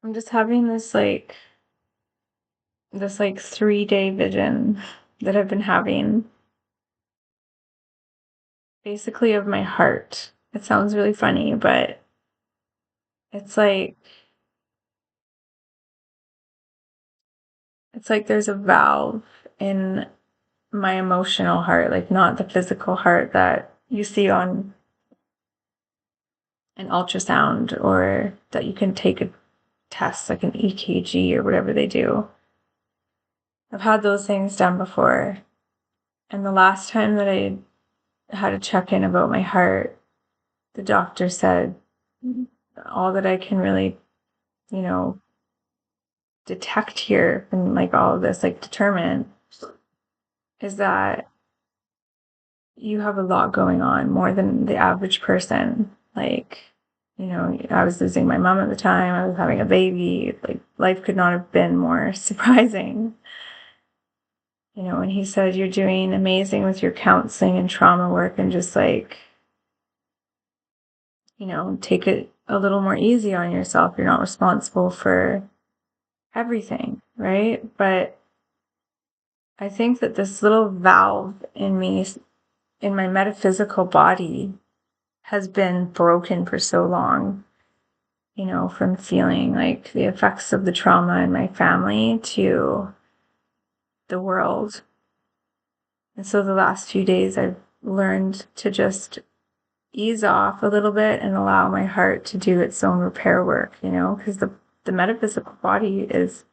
I'm just having this 3-day vision that I've been having, basically of my heart. It sounds really funny, but it's like there's a valve in my emotional heart, like not the physical heart that you see on an ultrasound or that you can take a test like an EKG or whatever they do. I've had those things done before. And the last time that I had a check-in about my heart, the doctor said all that I can really, you know, detect here and like all of this, like determine, is that you have a lot going on, more than the average person. Like, I was losing my mom at the time, I was having a baby, like life could not have been more surprising. And he said, you're doing amazing with your counseling and trauma work, and just like, take it a little more easy on yourself. You're not responsible for everything, right? But I think that this little valve in me, in my metaphysical body, has been broken for so long, from feeling like the effects of the trauma in my family to the world. And so the last few days I've learned to just ease off a little bit and allow my heart to do its own repair work, because the metaphysical body is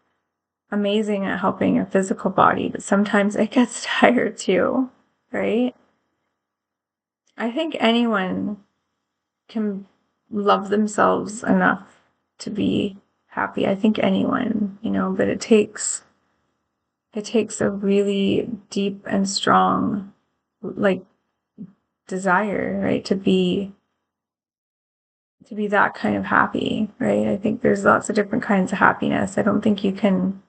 amazing at helping your physical body, but sometimes it gets tired too, right? I think anyone can love themselves enough to be happy. I think anyone, but it takes a really deep and strong, like, desire, right, to be that kind of happy, right? I think there's lots of different kinds of happiness. I don't think you can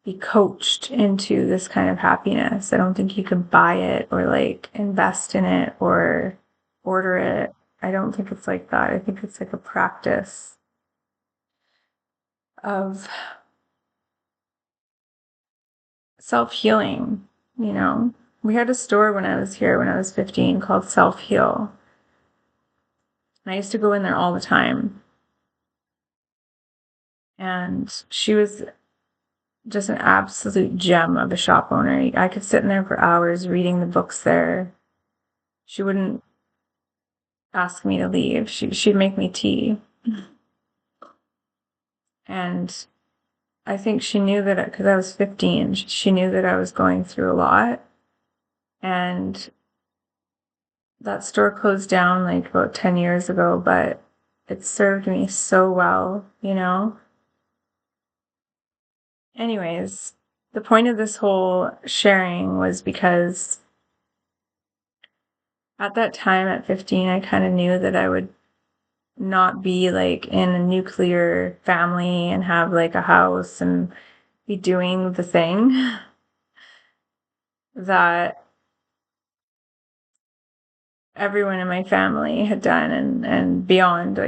be coached into this kind of happiness. I don't think you can buy it or like invest in it or order it. I don't think it's like that. I think it's like a practice of self-healing, We had a store when I was here, when I was 15, called Self Heal. And I used to go in there all the time. And she was just an absolute gem of a shop owner. I could sit in there for hours reading the books there. She wouldn't ask me to leave. She'd make me tea. And I think she knew that, because I was 15, she knew that I was going through a lot. And that store closed down like about 10 years ago, but it served me so well, Anyways, the point of this whole sharing was because at that time, at 15, I kind of knew that I would not be like in a nuclear family and have like a house and be doing the thing that everyone in my family had done, and beyond.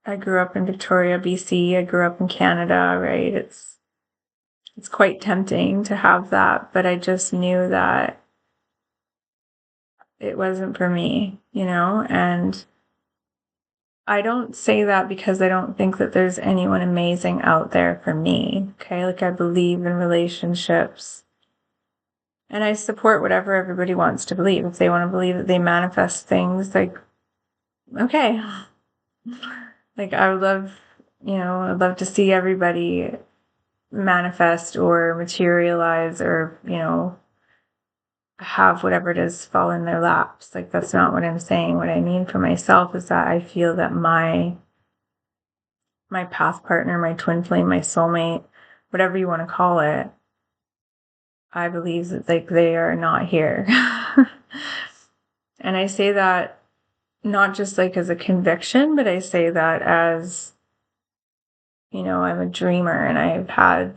I grew up in Victoria, BC. I grew up in Canada, right? It's quite tempting to have that, but I just knew that it wasn't for me, and I don't say that because I don't think that there's anyone amazing out there for me, okay? Like, I believe in relationships, and I support whatever everybody wants to believe. If they want to believe that they manifest things, like, okay. Like, I'd love to see everybody manifest or materialize or, have whatever it is fall in their laps. Like, that's not what I'm saying. What I mean for myself is that I feel that my path partner, my twin flame, my soulmate, whatever you want to call it, I believe that like they are not here. And I say that not just like as a conviction, but I say that as, I'm a dreamer, and I've had,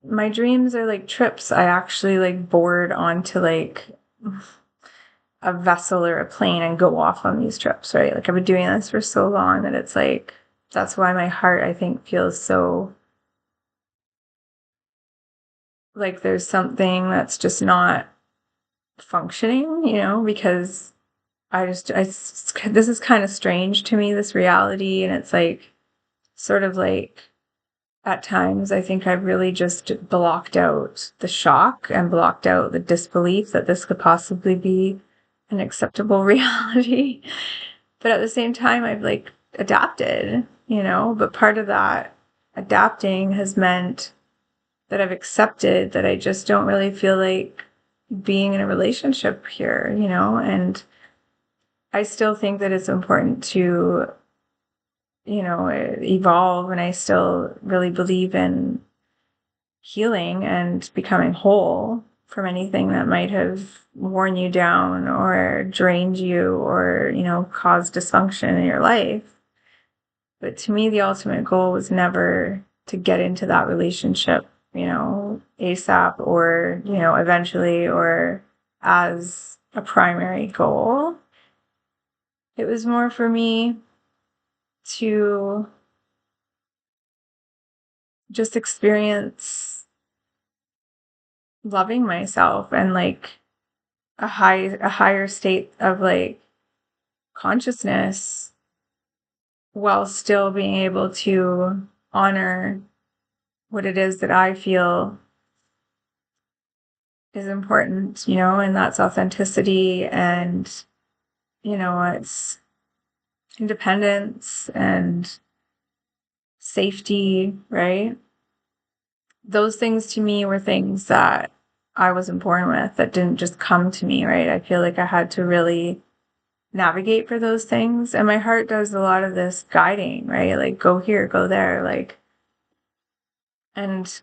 my dreams are like trips. I actually like board onto like a vessel or a plane and go off on these trips, right? Like, I've been doing this for so long that it's like that's why my heart, I think, feels so like there's something that's just not functioning, because this is kind of strange to me, this reality. And it's like, sort of like, at times, I think I've really just blocked out the shock and blocked out the disbelief that this could possibly be an acceptable reality. But at the same time, I've like adapted, but part of that adapting has meant that I've accepted that I just don't really feel like being in a relationship here, and I still think that it's important to, evolve, and I still really believe in healing and becoming whole from anything that might have worn you down or drained you or, caused dysfunction in your life. But to me, the ultimate goal was never to get into that relationship, ASAP or, eventually or as a primary goal. It was more for me to just experience loving myself and like a higher state of like consciousness while still being able to honor what it is that I feel is important, and that's authenticity and, it's independence and safety, right? Those things to me were things that I wasn't born with, that didn't just come to me, right? I feel like I had to really navigate for those things. And my heart does a lot of this guiding, right? Like, go here, go there, like, and,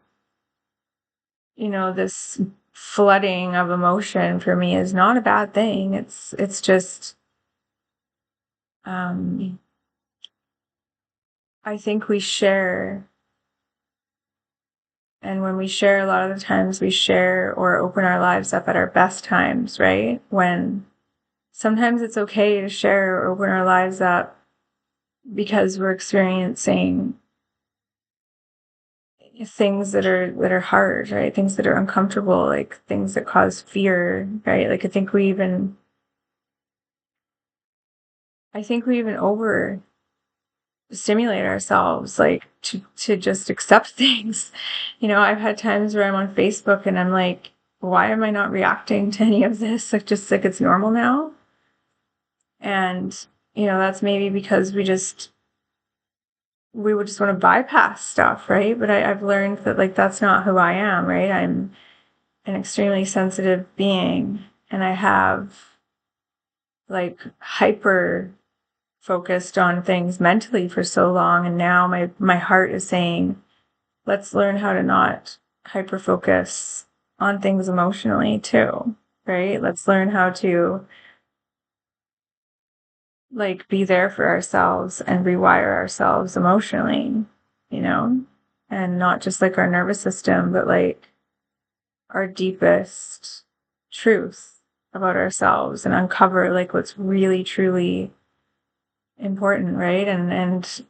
this flooding of emotion for me is not a bad thing. It's just, I think we share, and when we share, a lot of the times we share or open our lives up at our best times, right? When sometimes it's okay to share or open our lives up because we're experiencing things that are hard, right? Things that are uncomfortable, like things that cause fear, right? Like I think we even over stimulate ourselves, like to just accept things. I've had times where I'm on Facebook and I'm like, why am I not reacting to any of this? Like, just like it's normal now. And that's maybe because we would just want to bypass stuff, right? But I've learned that like that's not who I am, right? I'm an extremely sensitive being, and I have like hyper focused on things mentally for so long, and now my heart is saying, let's learn how to not hyper focus on things emotionally too, right? Let's learn how to like be there for ourselves and rewire ourselves emotionally, and not just like our nervous system, but like our deepest truth about ourselves, and uncover like what's really truly important, right? And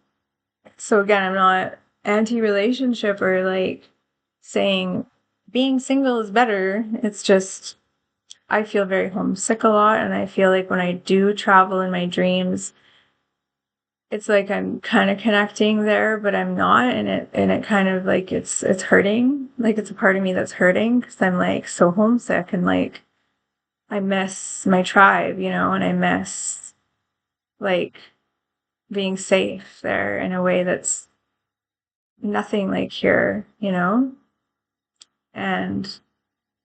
so again, I'm not anti-relationship or like saying being single is better. It's just I feel very homesick a lot, and I feel like when I do travel in my dreams, it's like I'm kind of connecting there, but I'm not, and it kind of like it's hurting. Like it's a part of me that's hurting because I'm like so homesick, and like I miss my tribe, and I miss like being safe there in a way that's nothing like here, And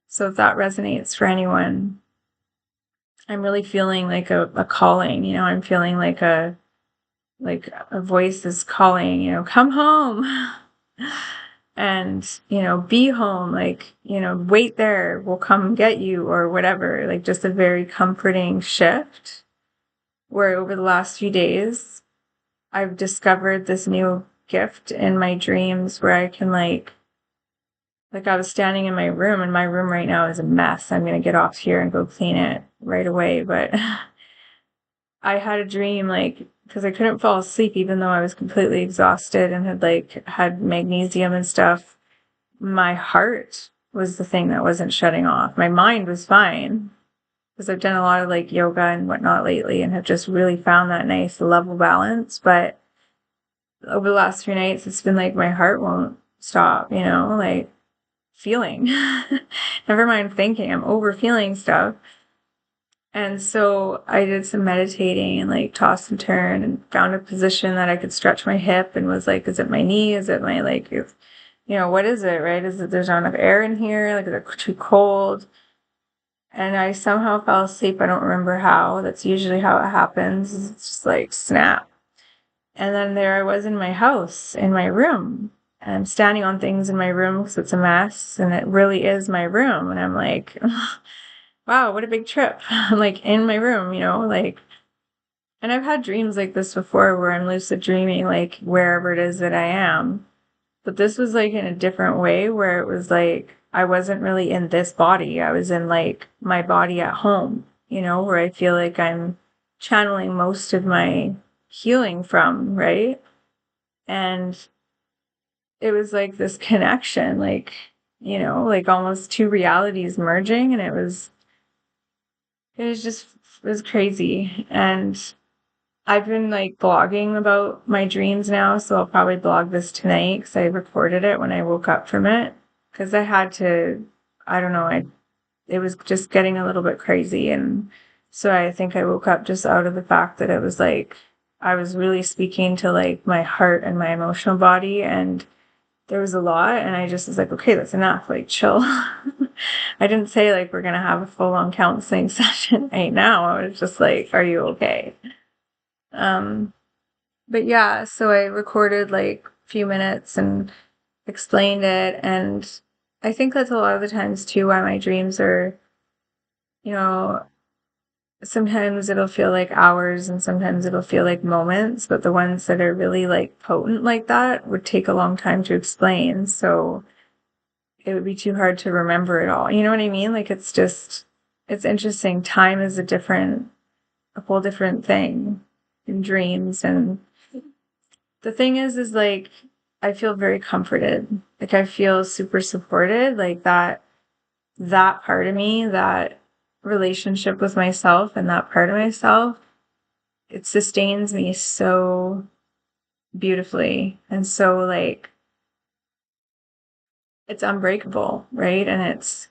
so if that resonates for anyone, I'm really feeling like a calling, I'm feeling like a voice is calling, come home. And, be home, like, wait there, we'll come get you or whatever. Like just a very comforting shift where over the last few days, I've discovered this new gift in my dreams where I can like I was standing in my room, and my room right now is a mess. I'm going to get off here and go clean it right away. But I had a dream, like, because I couldn't fall asleep even though I was completely exhausted and had like had magnesium and stuff. My heart was the thing that wasn't shutting off. My mind was fine because I've done a lot of like yoga and whatnot lately and have just really found that nice level balance. But over the last few nights, it's been like my heart won't stop, like feeling. Never mind thinking, I'm over feeling stuff. And so I did some meditating and like toss and turn and found a position that I could stretch my hip and was like, is it my knee? Is it my like, what is it, right? Is it there's not enough air in here? Like, is it too cold? And I somehow fell asleep. I don't remember how. That's usually how it happens. It's just like snap. And then there I was in my house, in my room. And I'm standing on things in my room because it's a mess. And it really is my room. And I'm like, wow, what a big trip. I'm like in my room, like, and I've had dreams like this before where I'm lucid dreaming, like wherever it is that I am. But this was like in a different way where it was like I wasn't really in this body. I was in like my body at home, where I feel like I'm channeling most of my healing from, right? And it was like this connection, like, like almost two realities merging. And it was crazy. And I've been like blogging about my dreams now, so I'll probably blog this tonight because I recorded it when I woke up from it. Because I had to, I don't know, it was just getting a little bit crazy. And so I think I woke up just out of the fact that it was like, I was really speaking to like my heart and my emotional body. And there was a lot. And I just was like, okay, that's enough. Like, chill. I didn't say like, we're going to have a full on counseling session right now. I was just like, are you okay? Um, but yeah, so I recorded like a few minutes and explained it. And I think that's a lot of the times too why my dreams are, you know, sometimes it'll feel like hours and sometimes it'll feel like moments, but the ones that are really like potent like that would take a long time to explain. So it would be too hard to remember it all. You know what I mean? Like it's interesting. Time is a whole different thing in dreams. And the thing is like, I feel very comforted. Like I feel super supported. Like that part of me, that relationship with myself and that part of myself, it sustains me so beautifully. And so like, it's unbreakable, right? And it's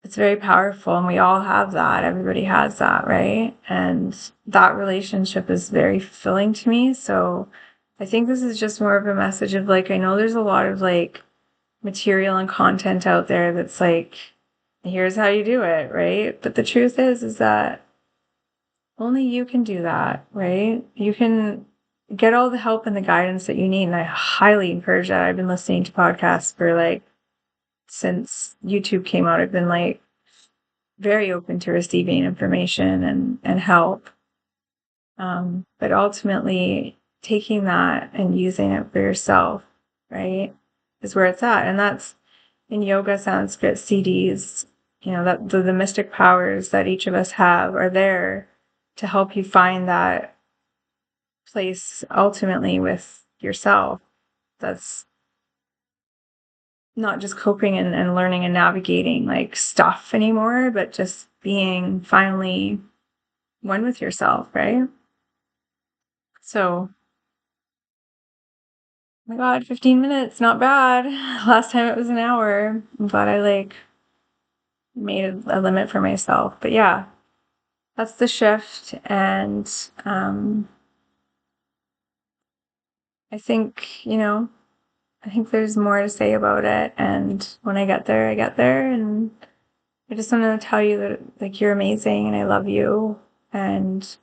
very powerful. And we all have that. Everybody has that, right? And that relationship is very fulfilling to me. So I think this is just more of a message of like, I know there's a lot of like material and content out there that's like, here's how you do it, right? But the truth is that only you can do that, right? You can get all the help and the guidance that you need. And I highly encourage that. I've been listening to podcasts for like, since YouTube came out, I've been like very open to receiving information and help. But ultimately taking that and using it for yourself, right, is where it's at. And that's in yoga, Sanskrit, CDs, that the mystic powers that each of us have are there to help you find that place ultimately with yourself. That's not just coping and learning and navigating like stuff anymore, but just being finally one with yourself, right? So, oh my God, 15 minutes, not bad. Last time it was an hour. I'm glad I like made a limit for myself. But yeah, that's the shift. And I think, I think there's more to say about it. And when I get there, I get there. And I just wanted to tell you that like you're amazing and I love you. And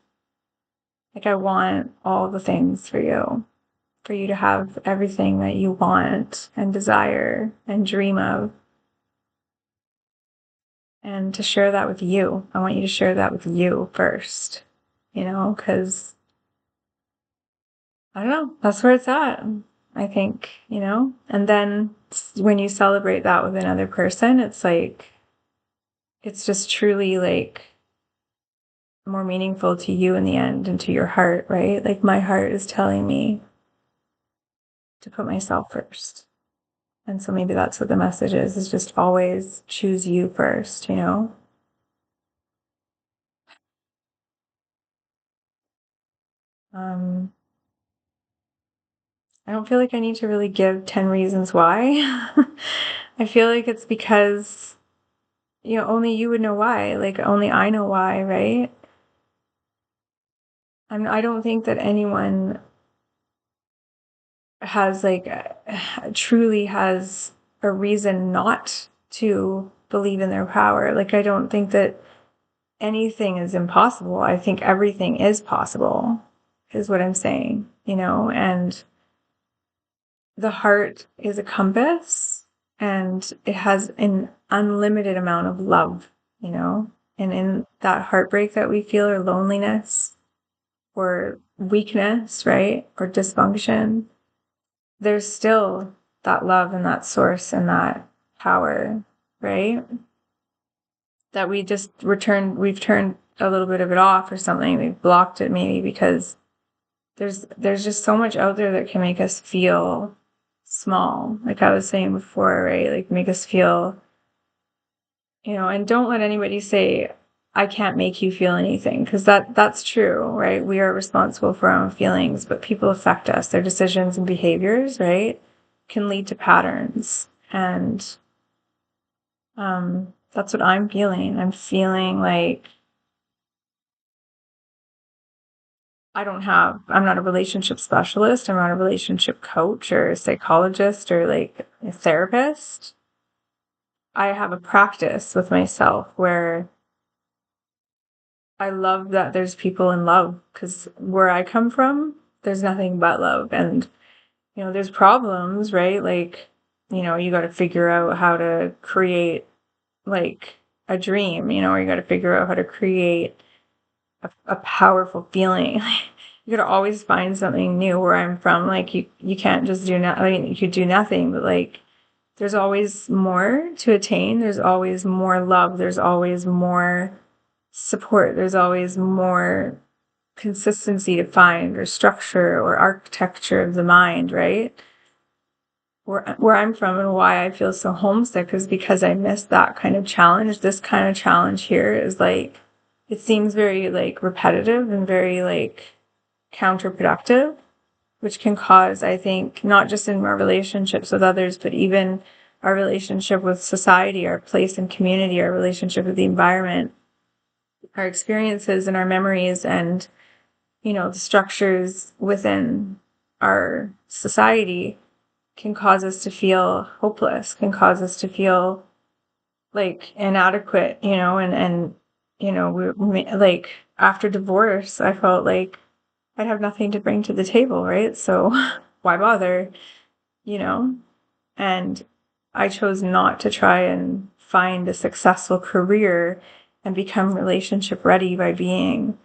like I want all the things for you to have everything that you want and desire and dream of. And to share that with you. I want you to share that with you first, because I don't know, that's where it's at, I think, and then when you celebrate that with another person, it's like, it's just truly like more meaningful to you in the end and to your heart, right? Like my heart is telling me to put myself first. And so maybe that's what the message is just always choose you first, you know? Um, I don't feel like I need to really give 10 reasons why. I feel like it's because, only you would know why. Like, only I know why, right? I don't think that anyone has, like, truly has a reason not to believe in their power. Like, I don't think that anything is impossible. I think everything is possible, is what I'm saying, and the heart is a compass and it has an unlimited amount of love, and in that heartbreak that we feel, or loneliness or weakness, right? Or dysfunction, there's still that love and that source and that power, right? That we've turned a little bit of it off or something. We've blocked it maybe because there's just so much out there that can make us feel small, like I was saying before, right? Like make us feel, and don't let anybody say I can't make you feel anything, because that's true, right? We are responsible for our own feelings, but people affect us. Their decisions and behaviors, right, can lead to patterns. And that's what I'm feeling. I'm feeling like I'm not a relationship specialist. I'm not a relationship coach or a psychologist or like a therapist. I have a practice with myself where I love that there's people in love, because where I come from, there's nothing but love. And, there's problems, right? Like, you got to figure out how to create like a dream, or you got to figure out how to create a powerful feeling. You got to always find something new where I'm from. Like you can't just do nothing. I mean, you could do nothing, but like there's always more to attain. There's always more love. There's always more support. There's always more consistency to find, or structure, or architecture of the mind, right? Where I'm from and why I feel so homesick is because I miss that kind of challenge. This kind of challenge here is like, it seems very like repetitive and very like counterproductive, which can cause, I think, not just in our relationships with others, but even our relationship with society, our place in community, our relationship with the environment, our experiences and our memories, and, the structures within our society can cause us to feel hopeless, can cause us to feel like inadequate, and we like after divorce, I felt like I'd have nothing to bring to the table, right? So why bother, you know? And I chose not to try and find a successful career and become relationship ready by being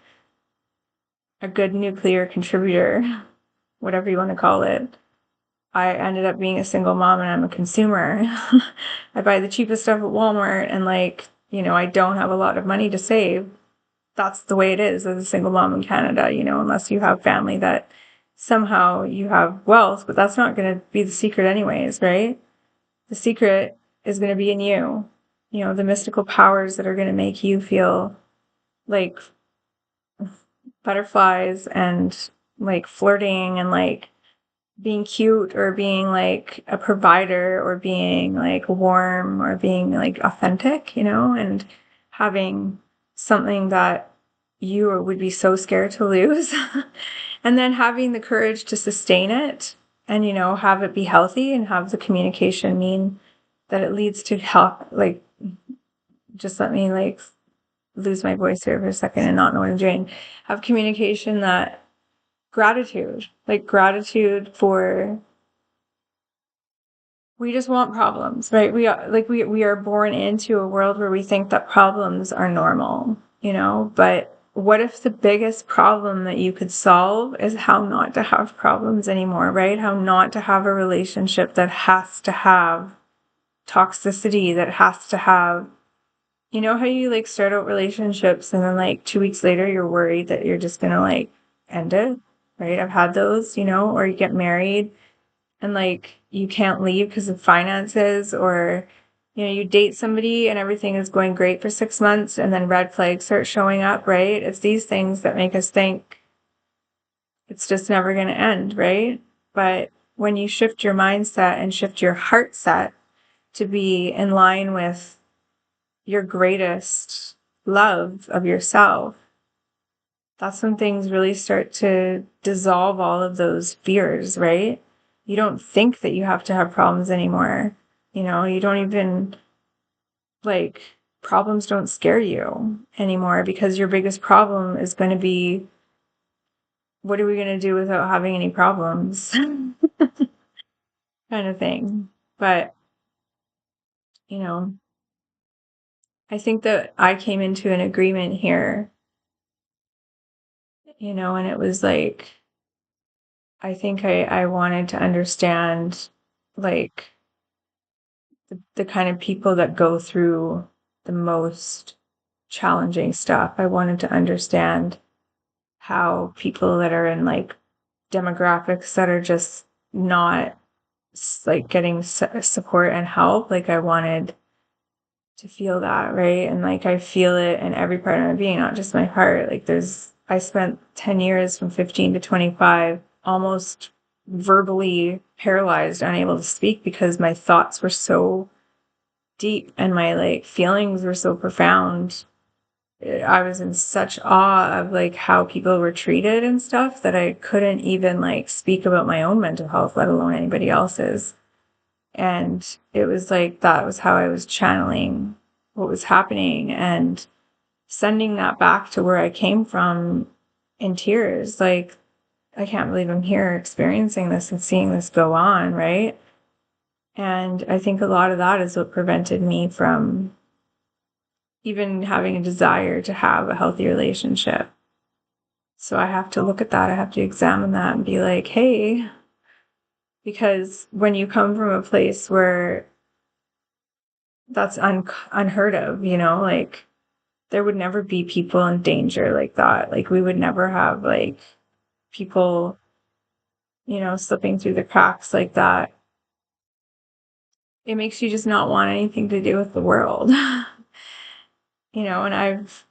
a good nuclear contributor, whatever you want to call it. I ended up being a single mom and I'm a consumer. I buy the cheapest stuff at Walmart and I don't have a lot of money to save. That's the way it is as a single mom in Canada, unless you have family that somehow you have wealth, but that's not going to be the secret anyways, right? The secret is going to be in you, the mystical powers that are going to make you feel like butterflies and like flirting and like being cute, or being like a provider, or being like warm, or being like authentic, and having something that you would be so scared to lose. And then having the courage to sustain it and, have it be healthy, and have the communication mean that it leads to help. Like, just let me like lose my voice here for a second and not know what I'm doing. Have communication that gratitude for, we just want problems, right? We are born into a world where we think that problems are normal, but what if the biggest problem that you could solve is how not to have problems anymore, right? How not to have a relationship that has to have toxicity, that has to have, you know how you like start out relationships and then like 2 weeks later you're worried that you're just gonna like end it, right? I've had those, you know, or you get married and like you can't leave because of finances, or you know, you date somebody and everything is going great for 6 months and then red flags start showing up, right? It's these things that make us think it's just never going to end, right? But when you shift your mindset and shift your heart set to be in line with your greatest love of yourself, that's when things really start to dissolve all of those fears, right? You don't think that you have to have problems anymore. You know, you don't even like problems don't scare you anymore because your biggest problem is going to be what are we going to do without having any problems kind of thing. But, you know, I think that I came into an agreement here, you know, and it was like, I think I wanted to understand like the kind of people that go through the most challenging stuff. I wanted to understand how people that are in like demographics that are just not like getting support and help, like I wanted to feel that, right? And like I feel it in every part of my being, not just my heart. Like I spent 10 years from 15 to 25 almost verbally paralyzed, unable to speak because my thoughts were so deep and my like feelings were so profound. I was in such awe of like how people were treated and stuff that I couldn't even like speak about my own mental health, let alone anybody else's. And it was like that was how I was channeling what was happening and sending that back to where I came from in tears. Like, I can't believe I'm here experiencing this and seeing this go on, right? And I think a lot of that is what prevented me from even having a desire to have a healthy relationship. So I have to look at that. I have to examine that and be like, hey, because when you come from a place where that's unheard of, you know, like there would never be people in danger like that. Like we would never have like people, you know, slipping through the cracks like that. It makes you just not want anything to do with the world. You know, and I've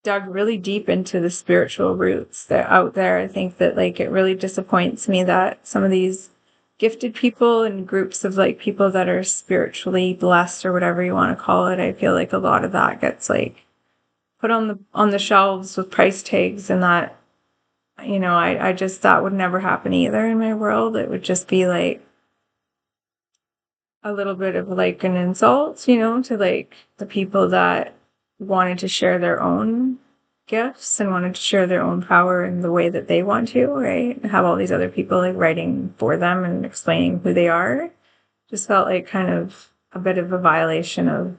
dug really deep into the spiritual roots that are out there. I think that like it really disappoints me that some of these gifted people and groups of like people that are spiritually blessed or whatever you want to call it, I feel like a lot of that gets like put on the shelves with price tags, and that, you know, I just that would never happen either in my world. It would just be like a little bit of like an insult, you know, to like the people that wanted to share their own gifts and wanted to share their own power in the way that they want to, right? And have all these other people like writing for them and explaining who they are. Just felt like kind of a bit of a violation of,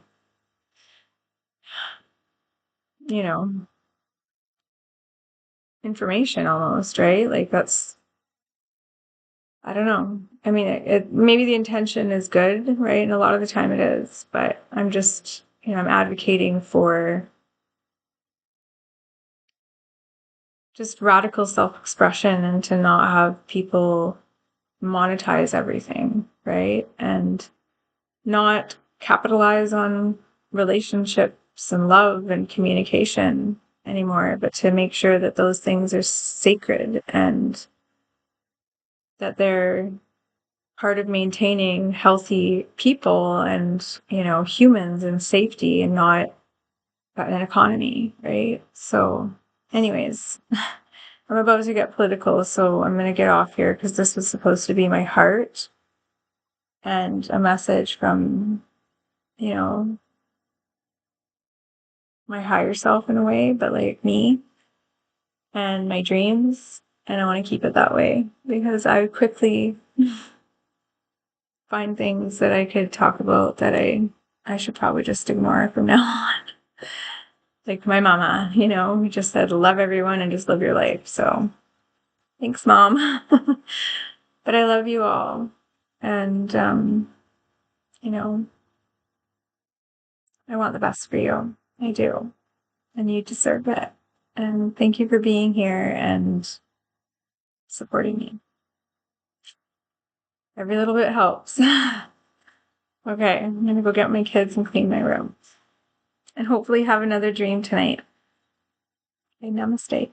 you know, information almost, right? Like that's, I don't know. I mean, maybe the intention is good, right? And a lot of the time it is, but I'm just, you know, I'm advocating for just radical self-expression and to not have people monetize everything, right? And not capitalize on relationships and love and communication anymore, but to make sure that those things are sacred and that they're part of maintaining healthy people and, you know, humans and safety and not an economy, right? So anyways, I'm about to get political, so I'm going to get off here because this was supposed to be my heart and a message from, you know, my higher self in a way, but like me and my dreams. And I want to keep it that way because I quickly find things that I could talk about that I should probably just ignore from now on. Like my mama, you know, who just said love everyone and just live your life. So thanks, Mom. But I love you all. And you know, I want the best for you. I do. And you deserve it. And thank you for being here and supporting me. Every little bit helps. Okay, I'm gonna go get my kids and clean my room. And hopefully have another dream tonight. Okay, namaste.